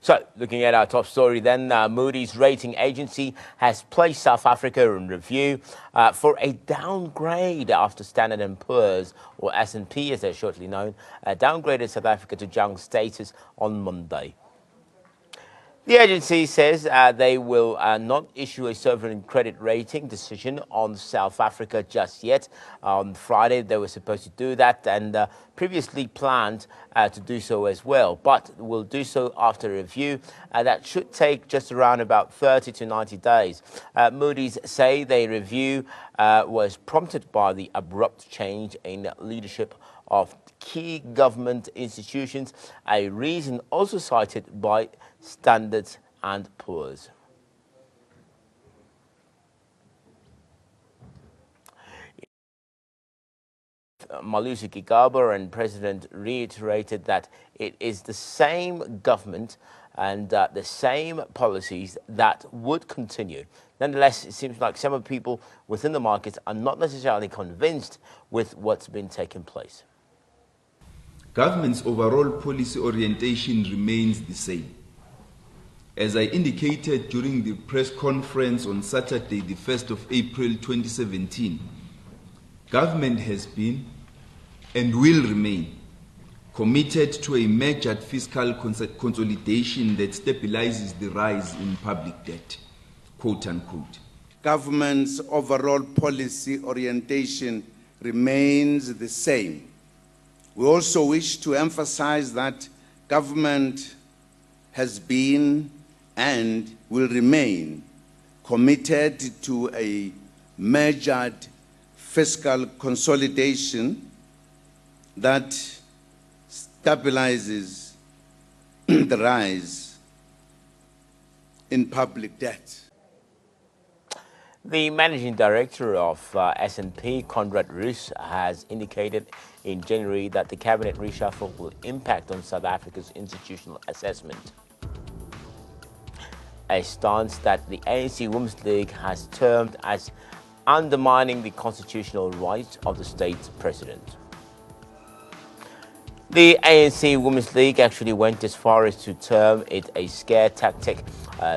So, looking at our top story then, Moody's rating agency has placed South Africa in review for a downgrade after Standard & Poor's, or S&P as they're shortly known, downgraded South Africa to junk status on Monday. The agency says they will not issue a sovereign credit rating decision on South Africa just yet. On Friday, they were supposed to do that and previously planned to do so as well, but will do so after review. That should take just around about 30 to 90 days. Moody's say their review was prompted by the abrupt change in leadership of key government institutions, a reason also cited by Standard & Poor's. Malusi Gigaba and President reiterated that it is the same government and the same policies that would continue. Nonetheless, it seems like some of the people within the markets are not necessarily convinced with what's been taking place. Government's overall policy orientation remains the same. As I indicated during the press conference on Saturday, the 1st of April 2017, government has been and will remain committed to a measured fiscal consolidation that stabilizes the rise in public debt, quote unquote. Government's overall policy orientation remains the same. We also wish to emphasize that government has been and will remain committed to a measured fiscal consolidation that stabilizes the rise in public debt. The managing director of S&P, Conrad Roos, has indicated in January that the cabinet reshuffle will impact on South Africa's institutional assessment, a stance that the ANC Women's League has termed as undermining the constitutional rights of the state president. The ANC Women's League actually went as far as to term it a scare tactic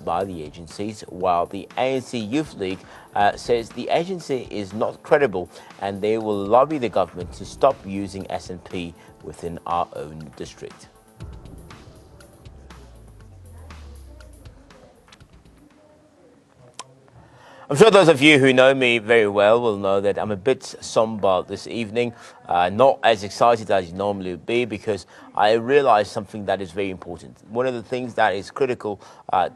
by the agencies, while the ANC Youth League says the agency is not credible and they will lobby the government to stop using S&P within our own district. I'm sure those of you who know me very well will know that I'm a bit somber this evening, not as excited as you normally would be, because I realize something that is very important. One of the things that is critical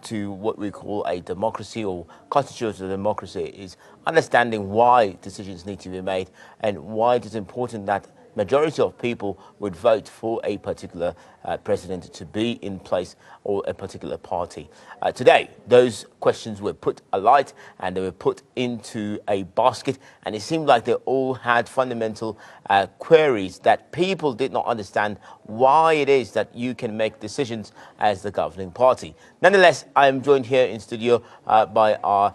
to what we call a democracy or constitutional democracy is understanding why decisions need to be made and why it is important that majority of people would vote for a particular president to be in place or a particular party. Today, those questions were put alight and they were put into a basket, and it seemed like they all had fundamental queries that people did not understand why it is that you can make decisions as the governing party. Nonetheless, I am joined here in studio by our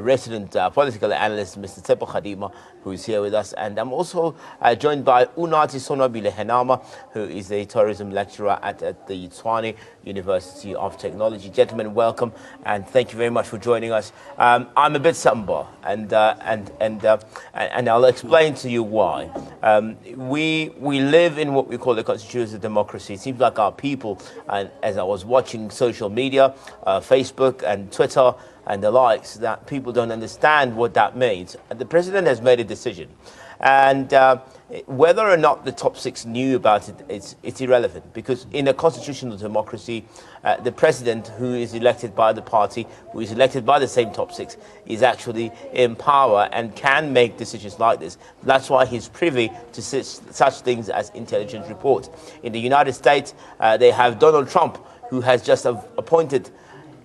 resident political analyst, Mr. Tsepo Khadima, who is here with us, and I'm also joined by Unathi Sonwabile Henama, who is a tourism lecturer at the Tshwane University of Technology. Gentlemen, welcome, and thank you very much for joining us. I'm a bit somber, and I'll explain to you why. We live in what we call a constitutional democracy. It seems like our people, and as I was watching social media, Facebook and Twitter and the likes, that people don't understand what that means. And the president has made a decision, and whether or not the top six knew about it, it's irrelevant, because in a constitutional democracy, the president, who is elected by the party, who is elected by the same top six, is actually in power and can make decisions like this. That's why he's privy to such things as intelligence reports. In the United States, they have Donald Trump, who has just appointed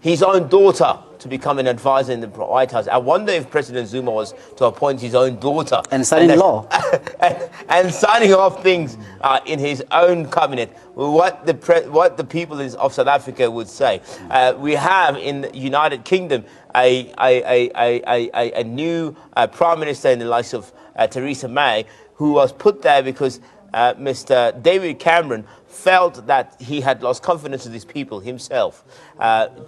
his own daughter to become an advisor in the White House. I wonder if President Zuma was to appoint his own daughter. And signing law. and signing off things in his own cabinet, what the people of South Africa would say. We have in the United Kingdom a new Prime Minister in the likes of Theresa May, who was put there because Mr. David Cameron felt that he had lost confidence in these people himself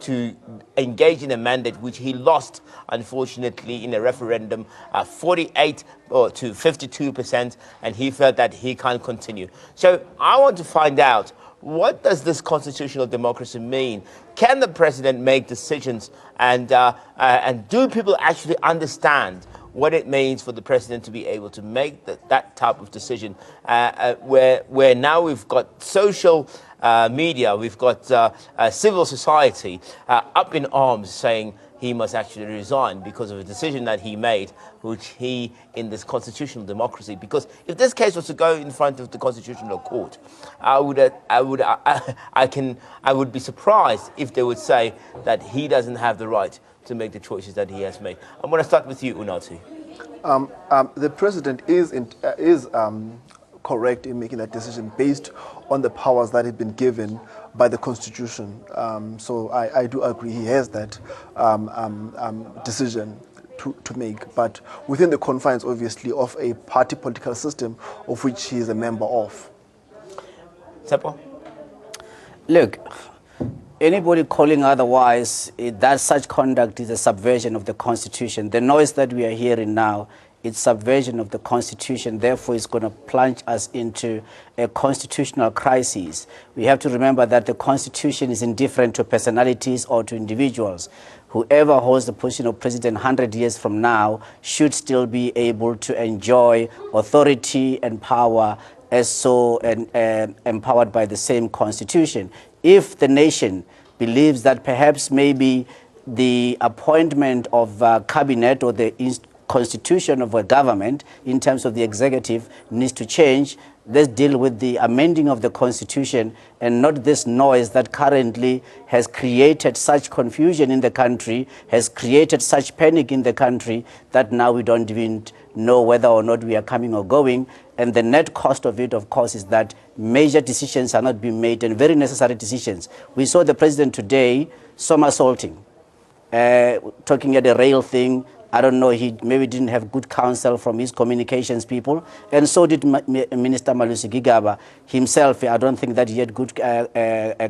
to engage in a mandate which he lost, unfortunately, in a referendum, 48 to 52%, and he felt that he can't continue. So I want to find out, what does this constitutional democracy mean? Can the president make decisions, and do people actually understand what it means for the president to be able to make that type of decision, where now we've got social media, we've got civil society up in arms saying he must actually resign because of a decision that he made, which he, in this constitutional democracy, because if this case was to go in front of the Constitutional Court, I would be surprised if they would say that he doesn't have the right to make the choices that he has made. I'm going to start with you, Unati. The president is correct in making that decision based on the powers that have been given by the Constitution. So I do agree he has that decision to make, but within the confines, obviously, of a party political system of which he is a member of. Sepo? Look, anybody calling otherwise, that such conduct is a subversion of the Constitution. The noise that we are hearing now, it's subversion of the Constitution. Therefore, it's going to plunge us into a constitutional crisis. We have to remember that the Constitution is indifferent to personalities or to individuals. Whoever holds the position of president 100 years from now should still be able to enjoy authority and power as so empowered by the same Constitution. If the nation believes that perhaps maybe the appointment of cabinet or the constitution of a government in terms of the executive needs to change, let's deal with the amending of the Constitution and not this noise that currently has created such confusion in the country, has created such panic in the country that now we don't even know whether or not we are coming or going. And the net cost of it, of course, is that major decisions are not being made, and very necessary decisions. We saw the president today somersaulting, talking at the rail thing. I don't know, he maybe didn't have good counsel from his communications people, and so did Minister Malusi Gigaba himself. I don't think that he had good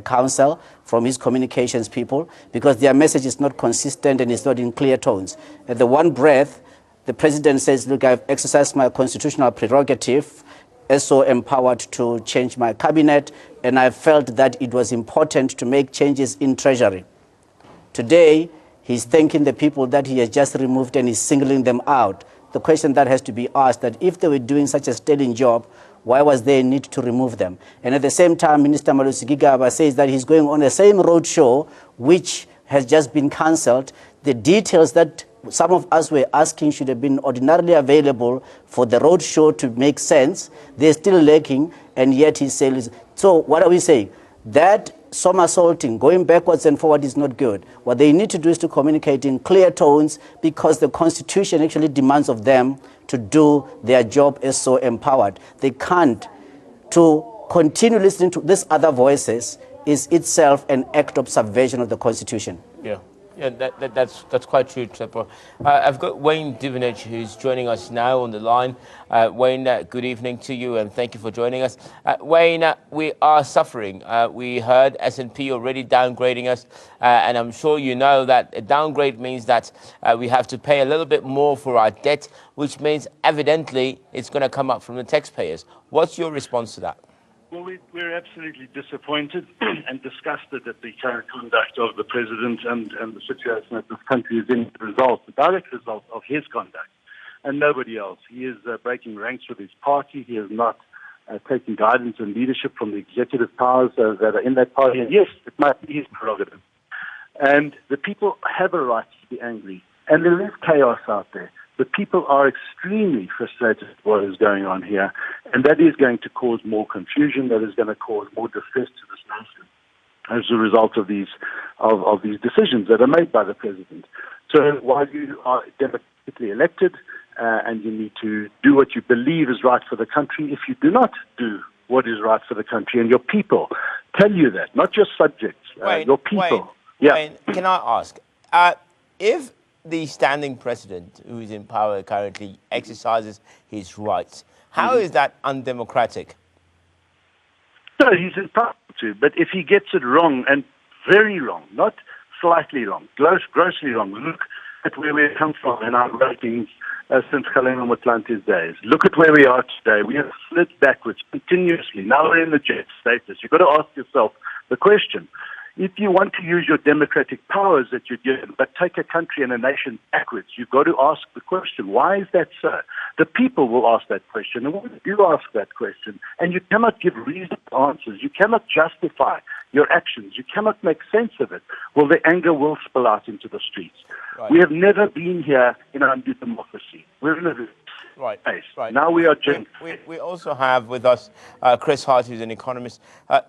counsel from his communications people, because their message is not consistent and it's not in clear tones. At the one breath, the president says, look, I've exercised my constitutional prerogative, as so empowered to change my cabinet, and I felt that it was important to make changes in Treasury. Today, he's thanking the people that he has just removed and he's singling them out. The question that has to be asked, that if they were doing such a sterling job, why was there a need to remove them? And at the same time, Minister Malusi Gigaba says that he's going on the same road show, which has just been cancelled. The details that some of us were asking should have been ordinarily available for the road show to make sense, they're still lacking, and yet he says, so what are we saying? That somersaulting, going backwards and forward, is not good. What they need to do is to communicate in clear tones, because the Constitution actually demands of them to do their job as so empowered. They can't. To continue listening to these other voices is itself an act of subversion of the Constitution. Yeah. Yeah, that's quite true, Tsepo. I've got Wayne Divinage, who's joining us now on the line. Wayne, good evening to you, and thank you for joining us. Wayne, we are suffering. We heard S&P already downgrading us, and I'm sure you know that a downgrade means that we have to pay a little bit more for our debt, which means evidently it's going to come up from the taxpayers. What's your response to that? Well, we're absolutely disappointed and disgusted at the current conduct of the president and the situation that this country is in, the direct result of his conduct, and nobody else. He is breaking ranks with his party. He is not taking guidance and leadership from the executive powers that are in that party. And yes, it might be his prerogative. And the people have a right to be angry. And there is chaos out there. The people are extremely frustrated with what is going on here, and that is going to cause more confusion, that is going to cause more distress to this nation as a result of these decisions that are made by the president. So while you are democratically elected and you need to do what you believe is right for the country, if you do not do what is right for the country, and your people tell you that, not your subjects, your people. Wayne, can I ask, if the standing president, who is in power currently, exercises his rights, how is that undemocratic? No, he's entitled to. But if he gets it wrong, and very wrong, not slightly wrong, grossly wrong, look at where we come from in our ratings since Kgalema Motlante's days. Look at where we are today. We have slid backwards continuously. Now we're in the jet status. You've got to ask yourself the question. If you want to use your democratic powers that you're given, but take a country and a nation backwards, you've got to ask the question, why is that so? The people will ask that question, and when you ask that question, and you cannot give reasonable answers, you cannot justify your actions, you cannot make sense of it, well, the anger will spill out into the streets. Right. We have never been here in a new democracy. We're in a space. Right. Now we are We also have with us Chris Hart, who's an economist.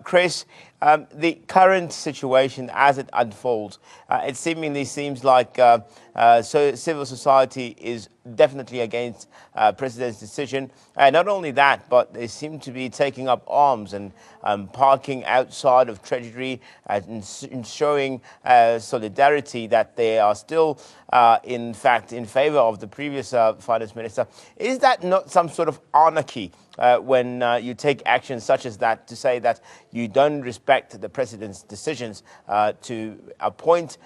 Chris, the current situation as it unfolds, it seemingly seems like so civil society is definitely against President's decision. Not only that, but they seem to be taking up arms and parking outside of Treasury and showing solidarity that they are still, in fact, in favor of the previous finance minister. Is that not some sort of anarchy when you take action such as that to say that you don't respect the president's decisions to appoint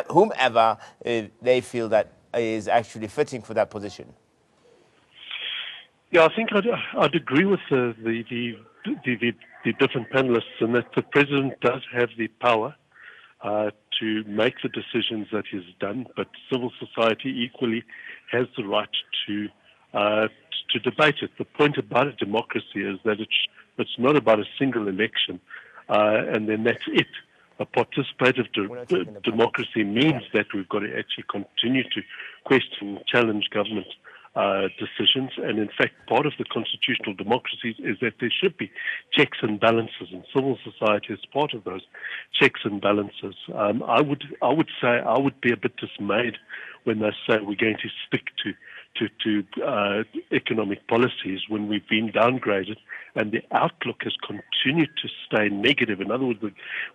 whomever they feel that is actually fitting for that position? Yeah, I think I'd agree with the different panelists in that the president does have the power to make the decisions that he's done, but civil society equally has the right to debate it. The point about a democracy is that it's not about a single election, and then that's it. A participative democracy means that we've got to actually continue to question, challenge government decisions, and in fact, part of the constitutional democracies is that there should be checks and balances, and civil society is part of those checks and balances. I would say I would be a bit dismayed when they say we're going to stick to economic policies when we've been downgraded and the outlook has continued to stay negative. In other words,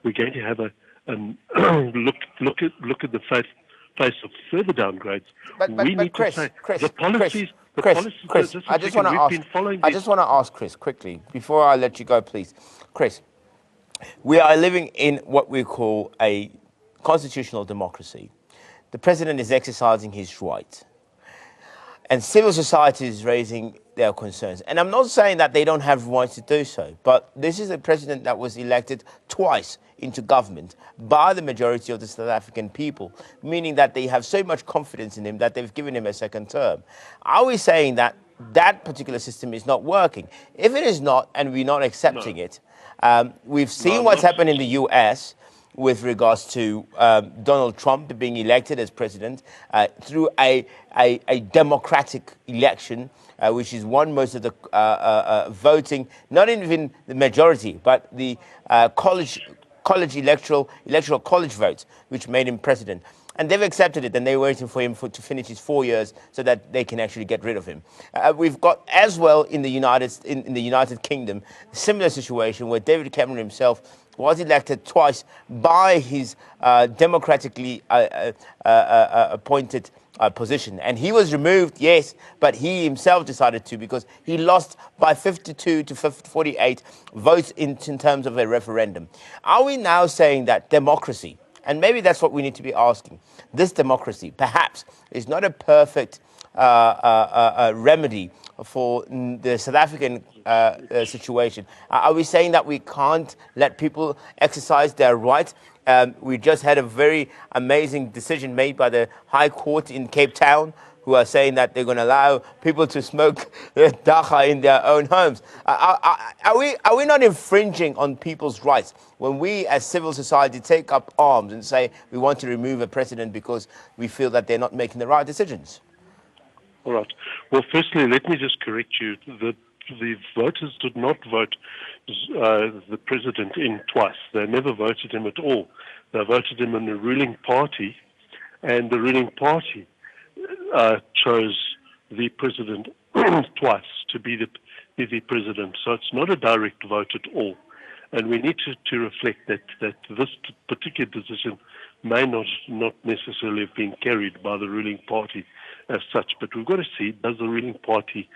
we're going to have a look at the face of further downgrades. We need Chris, to say Chris, the policies. Chris, I just want to ask Chris quickly before I let you go, please. Chris, we are living in what we call a constitutional democracy. The president is exercising his right. And civil society is raising their concerns. And I'm not saying that they don't have rights to do so, but this is a president that was elected twice into government by the majority of the South African people, meaning that they have so much confidence in him that they've given him a second term. Are we saying that that particular system is not working? If it is not, and we're not accepting it, we've seen what's happened in the US with regards to Donald Trump being elected as president through a democratic election, which is won most of the voting, not even the majority, but the electoral college votes, which made him president. And they've accepted it, and they're waiting for him to finish his 4 years so that they can actually get rid of him. We've got as well in the United Kingdom a similar situation where David Cameron himself was elected twice by his democratically appointed position. And he was removed, yes, but he himself decided to because he lost by 52 to 48 votes in terms of a referendum. Are we now saying that democracy, and maybe that's what we need to be asking, this democracy perhaps is not a perfect remedy for the South African situation? Are we saying that we can't let people exercise their rights? We just had a very amazing decision made by the High Court in Cape Town, who are saying that they're going to allow people to smoke dagga in their own homes. Are we not infringing on people's rights when we as civil society take up arms and say we want to remove a president because we feel that they're not making the right decisions? All right. Well, firstly, let me just correct you. The voters did not vote the president in twice. They never voted him at all. They voted him in the ruling party, and the ruling party chose the president twice to be the president. So it's not a direct vote at all. And we need to reflect that this particular decision may not necessarily have been carried by the ruling party as such. But we've got to see, does the ruling party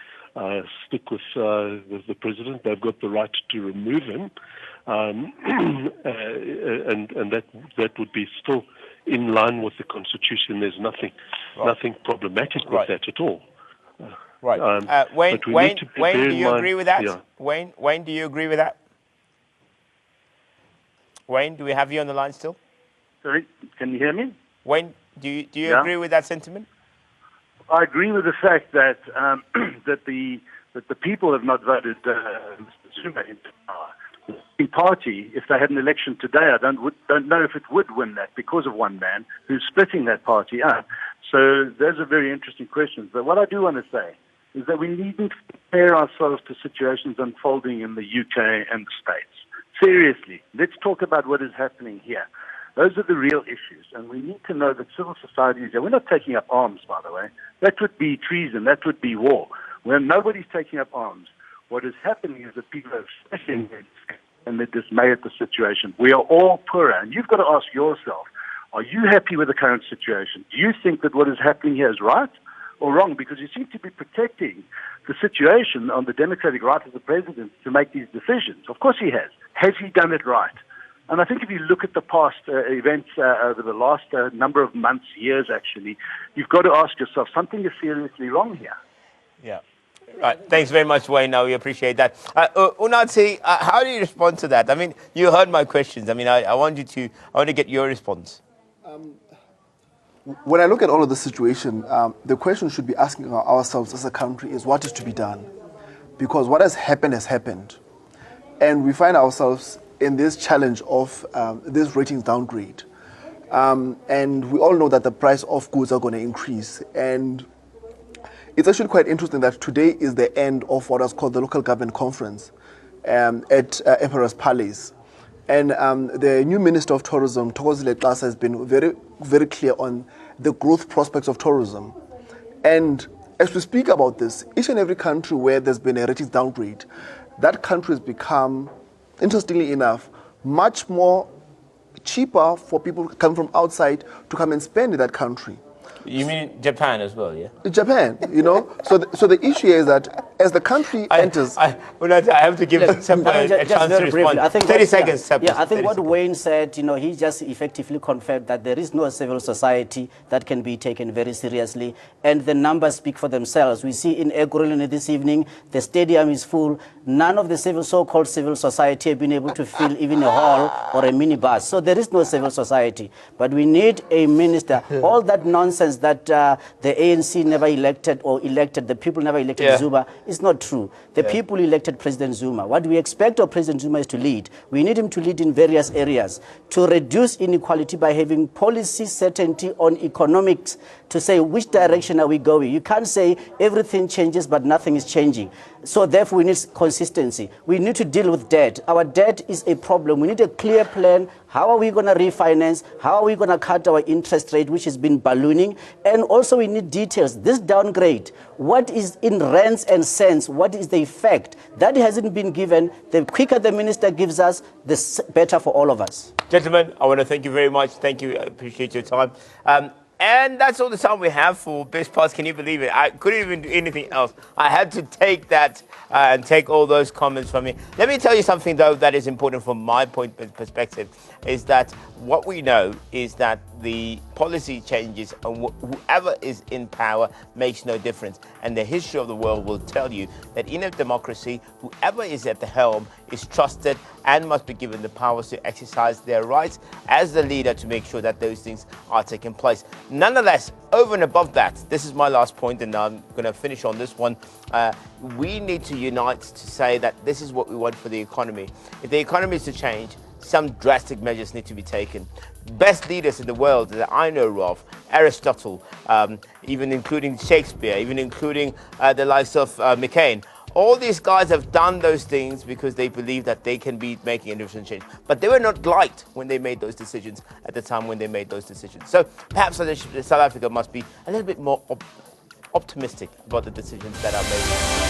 stick with the president. They've got the right to remove him, and that would be still in line with the Constitution. There's nothing problematic with that at all. Right. Wayne, do you agree with that? Yeah. Wayne, do you agree with that? Wayne, do we have you on the line still? Sorry, can you hear me? Wayne, do you agree with that sentiment? I agree with the fact that that the people have not voted Mr. Zuma into power. The party, if they had an election today, I don't know if it would win that because of one man who's splitting that party up. So those are very interesting questions. But what I do want to say is that we needn't compare ourselves to situations unfolding in the UK and the States. Seriously, let's talk about what is happening here. Those are the real issues, and we need to know that civil society is there. We're not taking up arms, by the way. That would be treason. That would be war. When nobody's taking up arms, what is happening is that people are expressing and they're dismayed at the situation. We are all poorer, and you've got to ask yourself, are you happy with the current situation? Do you think that what is happening here is right or wrong? Because you seem to be protecting the situation on the democratic right of the president to make these decisions. Of course he has. Has he done it right? And I think if you look at the past events over the last number of months, years actually, you've got to ask yourself, something is seriously wrong here. Yeah. Right. Thanks very much, Wayne. Now we appreciate that. Unathi, how do you respond to that? I mean, you heard my questions. I mean, I want to get your response. When I look at all of the situation, the question should be asking ourselves as a country is what is to be done? Because what has happened. And we find ourselves in this challenge of this ratings downgrade. And we all know that the price of goods are going to increase. And it's actually quite interesting that today is the end of what was called the local government conference at Emperor's Palace. And the new Minister of Tourism, Thokozile Xasa, has been very, very clear on the growth prospects of tourism. And as we speak about this, each and every country where there's been a ratings downgrade, that country has become, interestingly enough, much more cheaper for people coming from outside to come and spend in that country. You mean Japan as well, yeah? Japan, you know. So the issue is that as the country enters... I have to give Sepa a chance to respond. I think 30 seconds, Sepa. Yeah, I think what Wayne said, you know, he just effectively confirmed that there is no civil society that can be taken very seriously. And the numbers speak for themselves. We see in Ekurhuleni this evening, the stadium is full. None of the so-called civil society have been able to fill even a hall or a minibus. So there is no civil society. But we need a minister. All that nonsense that the ANC never elected the people never elected Zuma is not true. The people elected President Zuma. What we expect of President Zuma is to lead. We need him to lead in various areas, to reduce inequality by having policy certainty on economics, to say which direction are we going. You can't say everything changes but nothing is changing. So therefore we need consistency. We need to deal with debt. Our debt is a problem. We need a clear plan. How are we going to refinance? How are we going to cut our interest rate, which has been ballooning? And also we need details. This downgrade, what is in rands and cents? What is the effect? That hasn't been given. The quicker the minister gives us, the better for all of us. Gentlemen, I want to thank you very much. Thank you. I appreciate your time. And that's all the time we have for Best Parts. Can you believe it? I couldn't even do anything else. I had to take that and take all those comments from you. Let me tell you something, though, that is important from my perspective, is that what we know is that the policy changes and whoever is in power makes no difference. And the history of the world will tell you that in a democracy, whoever is at the helm is trusted and must be given the powers to exercise their rights as the leader to make sure that those things are taking place. Nonetheless, over and above that, this is my last point, and I'm going to finish on this one. We need to unite to say that this is what we want for the economy. If the economy is to change, some drastic measures need to be taken. Best leaders in the world that I know of, Aristotle, even including Shakespeare, even including the likes of McCain, all these guys have done those things because they believe that they can be making a different change. But they were not liked when they made those decisions at the time when they made those decisions. So perhaps South Africa must be a little bit more optimistic about the decisions that are made.